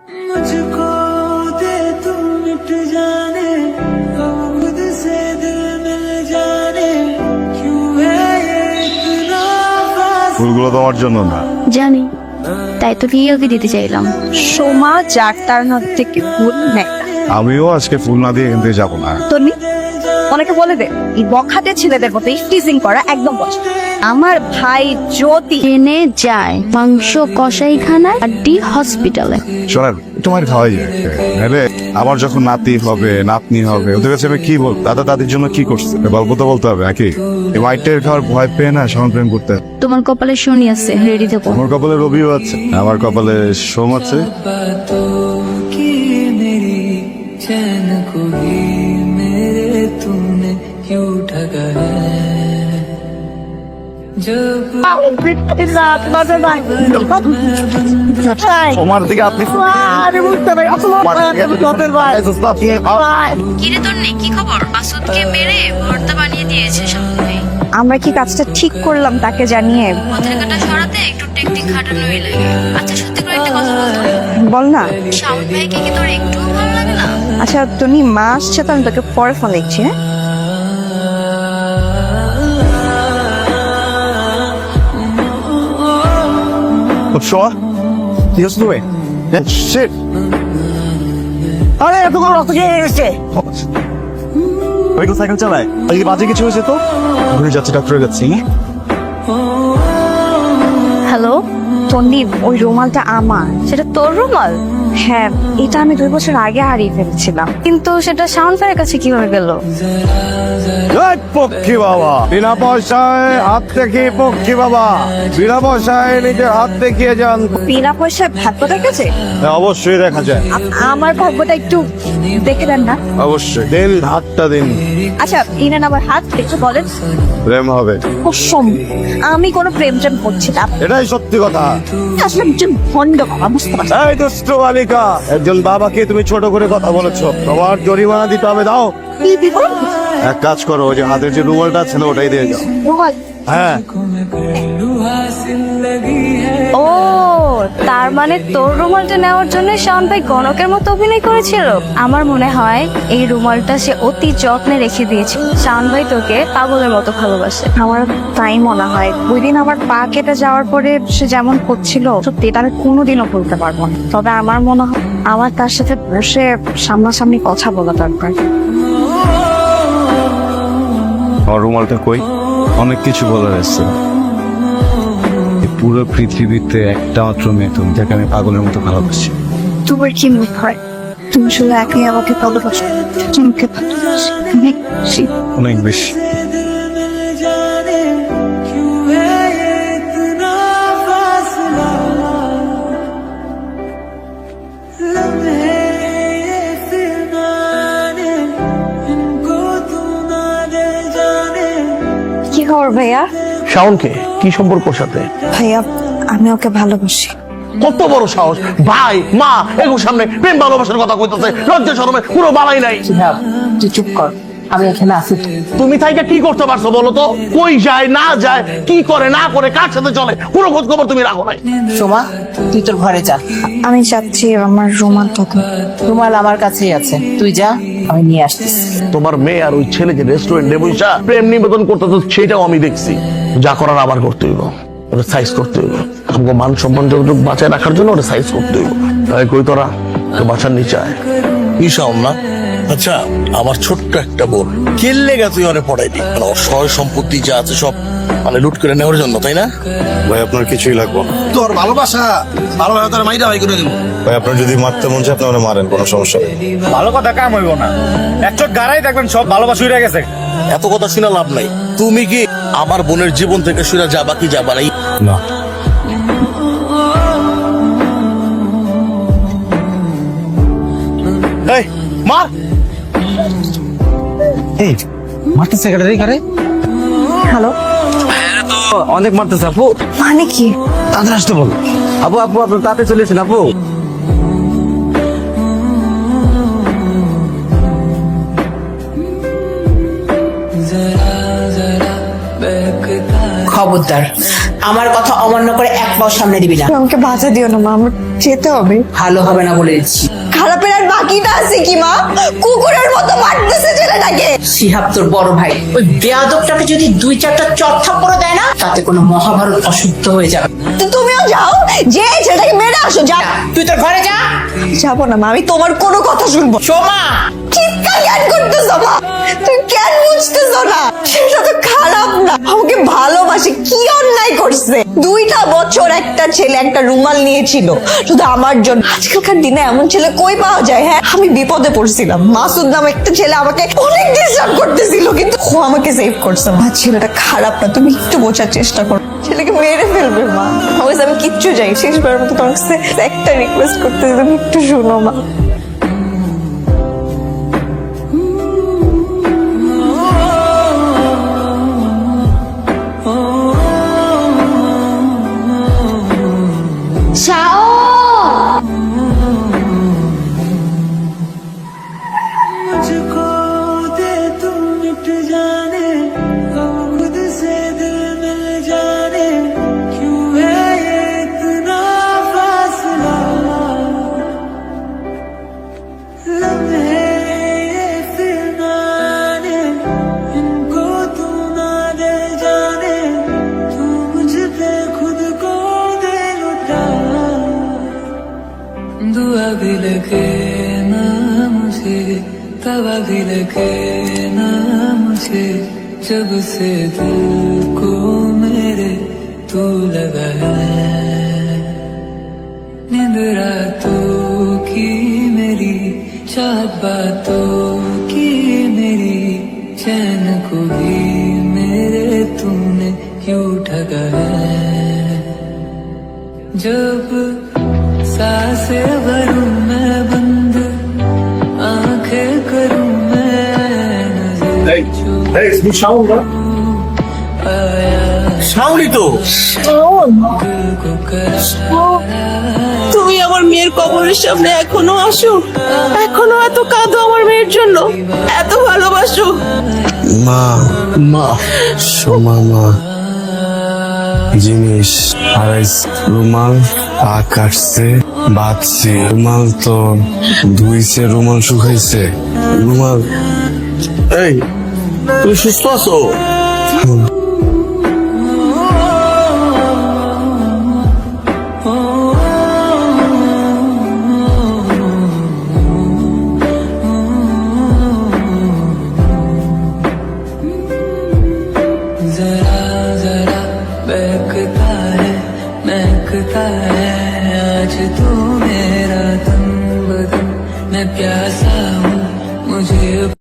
मुझको दे तू मिट जाने खुद से दिल मिल जाने क्यों है ये इतना ফুলগুলো তোমার জন্য না। জানি, তাই তো রিয়াকে দিতে চাইলাম। সোমা যার তার হাত থেকে ফুল নেয় না। আমিও আজকে ফুল না দিয়ে এখান থেকে যাবো না। তন্নি, অনেকে বলে দে এই বখাটে ছেলেদের মতো টিজিং করা একদম পছন্দ। আমার ভাই জ্যোতি ট্রেনে যায় মাংস কষাইখানা আড্ডি হসপিটালে। শোনেন, তোমার খাওয়াই যায় নাহলে আমার যখন নাতি হবে নাতনি হবে ওদের কাছে আমি কি বল, দাদা দাদির জন্য কি করছে গল্প তো বলতে হবে নাকি? এই মাইটের খাওয়ার ভয় পেয়ে না সমান প্রেম করতে। তোমার কপালে শনি আছে, রেডি থেকো। আমার কপালে রবিও আছে, আমার কপালে সোম আছে। की मेरी चैन को भी मेरे तूने क्यों ठगा है जब সোমার দিকে আপনি কিরে তন্নি, কি খবর? মাসুদকে মেরে ভর্তা বানিয়ে দিয়েছে শাওন ভাই। আমরা কি কাজটা ঠিক করলাম তাকে জানিয়ে? পথের কাটা সরাতে একটু টেকনিক খাটানোই লাগে। আচ্ছা সত্যি করে একটা কথা বলতো, বল না। শাওন ভাইকে কি তোর একটু ভালো লাগে না? আচ্ছা তুমি মা আসছে তো আমি তোকে পরে ফোন লিখছি। হ্যাঁ সোমা কি হচ্ছে তুমি? Shit! আরে এত বড় রক্ত খেয়ে গেছে। ওই তো সাইকেল চালায়, আজকে বাজে কিছু হয়েছে তো ঘুরে যাচ্ছে, ডাক্তারের যাচ্ছি। হ্যালো তন্নি, ওই রুমালটা আমার। সেটা তোর রুমাল? হ্যাঁ, এটা আমি 2 বছর আগে হারিয়ে ফেলেছিলাম। কিন্তু সেটা শাওন ভাইয়ের কাছে কিভাবে গেল? পক্ষী বাবা বিনা পয়সায় হাত থেকে, পক্ষী বাবা বিনা পয়সায় নিজের হাত দেখিয়ে যান। বিনা পয়সায় ভাগ্য দেখেছে? হ্যাঁ, অবশ্যই দেখা যায়। আমার ভাগ্যটা একটু দেখে দেন না। অবশ্যই দিন, হাতটা দিন। আচ্ছা ইনান আমার হাত একটু বলেন। প্রেম হবে? কসম আমি কোনো প্রেম করছি না। এটাই সত্যি কথা। আসলে একজন ভণ্ড বাবা, বুঝতে পারছি। এই দুষ্ট বালিকা, একজন বাবাকে তুমি ছোট করে কথা বলেছো, তোমার জরিমানা দিতে হবে। দাও। কি দিব? এক কাজ করো, ওই যে হাতের যে রুমালটা আছে না ওটাই দিয়ে যাও। রুমাল? হ্যাঁ। हासिल लगी है ও তার মানে তোর রুমালটা নেওয়ার জন্য শাওন ভাই গণকের মতো অভিনয় করেছিল। আমার মনে হয় এই রুমালটা সে অতি যত্নে রেখে দিয়েছে। শাওন ভাই তোকে পাগলের মতো ভালোবাসে। আমার তাই মনে হয়। ওই দিন আমার পা কেটে যাওয়ার পরে সে যেমন করছিল, সত্যি এটা আমি কোনোদিনও ভুলতে পারবো না। তবে আমার মনে হয় আমার তার সাথে বসে সামনাসামনি কথা বলা দরকার। আমার রুমালটা কই? অনেক কিছু বলার আছে। এই পুরো পৃথিবীতে একটা মাত্র মেয়ে তুমি, যাকে আমি পাগলের মতো ভালোবাসি। তোমার কি মনে হয় তুমি শুধু একাই আমাকে ভালোবাসো? তোমাকে ভালোবাসি অনেক বেশি। অনেক বেশি। जाने क्यों है ये इतना फासला लम्हे ये फिरनाने इनको तू ना दे जाने কি খবর ভাইয়া? শাওনকে কি সম্পর্ক ওর সাথে? ভাইয়া আমি ওকে ভালোবাসি। কত বড় সাহস! ভাই মা এগুলোর সামনে প্রেম ভালোবাসার কথা কইতাছে, লজ্জা শরমে কোনো বালাই নাই। তুই চুপ কর, আমি এখানে আছি। তুমি তাইকে কি করতে পারছো বলো তো? কই যায় না যায়, কি করে না করে, কার সাথে চলে, কোনো খোঁজ খবর তুমি রাখো নাই। সোমা তুই তোর ঘরে যা, আমি চাচ্ছি আমার রুমালটা তো। রুমাল আমার কাছেই আছে, তুই যা, আমি নিয়ে আসতেছি। তোমার মেয়ে আর ওই ছেলে যে রেস্টুরেন্টে বসে প্রেম নিবেদন করতেছে সেটাও আমি দেখছি। যা করার আবার করতে হইব, ওটা সাইজ করতে হইব। আমাকে মান সম্মান যতটুকু বাঁচায় রাখার জন্য ওটা সাইজ করতে হইব। তাই কই তোরা তো বাঁচার নিচে আয়। ঈশাও না। আচ্ছা, আমার ছোট্ট একটা বোন কেল্লে গা তুই ওরে পড়াইবি, মানে ওর সয় সম্পত্তি যা আছে সব মানে লুট করে নেওয়ার জন্য, তাই না? ভাই আপনার কিছুই লাগবে না। তোর ভালোবাসা তার মাইরা ভাই করে দিল। ভাই আপনার যদি মারতে মন চায় আপনি ওরা মারেন, কোনো সমস্যা নেই। ভালো কথা কাম হইব না, একশো গাড়াই দেখবেন সব ভালোবাসা উড়ে গেছে। এত কথা শুনে লাভ নাই। তুমি কি আমার বোনের জীবন থেকে শুনে যাবা কি যাবা নাই? না। এই মার। এই মারতেছে সেক্রেটারি কারে? হ্যালো, অনেক মারতেছে আপু। মানে কি? তাড়াতাড়ি আসতে বল। আপু আপু আপনি তাড়াতাড়ি চলে এসেন আপু। খবরদার আমার কথা অমান্য করে এক পাও সামনে দিবি না। আমাকে বাঁচা দিও না মা, আমার যেতে হবে। ভালো হবে না বলে দিচ্ছি। খারাপের আর বাকিটা আছে কি মা? কুকুরের মতো মারতেছে ছেলেটাকে। শিহাব তোর বড় ভাই, ওই বেয়াদবটাকে যদি 2-4টা চটথা করে দেয় না, তাতে কোনো মহাভারত অশুদ্ধ হয়ে যাবে। তো তুমিও যাও, যে ছেলেটাকে মেরে আসো। যা, তুই তোর ঘরে যা। যাবো না মা, আমি তোমার কোনো কথা শুনবো। সোমা, চিৎকার কেন করতেছো মা? তুই কেন বুঝতেছো না? সেটা তো খারাপ না, আমাকে ভালোবাসে, কি অন্যায় করছে? 2টা বছর একটা ছেলে একটা রুমাল নিয়েছিল শুধু আমার জন্য। আজকালকার দিনে এমন ছেলে কই পাওয়া যায়? হ্যাঁ, আমি বিপদে পড়ছিলাম, মাসুদ নাম একটা ছেলে আমাকে অনেক ডিস্টার্ব করতেছিল, কিন্তু ও আমাকে সেভ করছে। মা, ছেলেটা খারাপ না, তুমি একটু বোঝার চেষ্টা করো। ছেলেকে মেরে ফেলবে মা। আমি কিচ্ছু যাই, শেষবারের মতো তোমার কাছে একটা রিকোয়েস্ট করতেছি, তুমি একটু শোনো মা। मुझको दे तू मिट जाने, हम खुद से दिल मिल जाने, क्यों है ये इतना फासला? लम्हे ये फिरनाने, इनको तू ना दे जाने, तू मुझ पे खुद को दे लुटा। दुआ भी लगे ना मुझे, तवा भी लगे ना मुझे, जब से दिल को मेरे तू लगा है। नींद रातों की मेरी, चाहत बातों की मेरी, चैन को भी मेरे तूने क्यों ठगा है। जब सांसें भरूं मैं बंद, आंखें करूं मैं नजर, শাওনি তো दिल को তুমি আমার মেয়ের কবরের সামনে এখনো আসো, এখনো এত কাঁদো আমার মেয়ের জন্য, এত ভালোবাসো। মা, মা সোমা মা, জিনিস আড়াইশ রুমাল, পা কাটছে, বাঁধছে, রুমাল তো ধুইছে, রুমাল শুকাইছে, রুমাল। এই, তুমি সুস্থ আছো? जरा जरा बहकता है, महकता है आज तू मेरा तन बदन, मैं प्यासा हूँ मुझे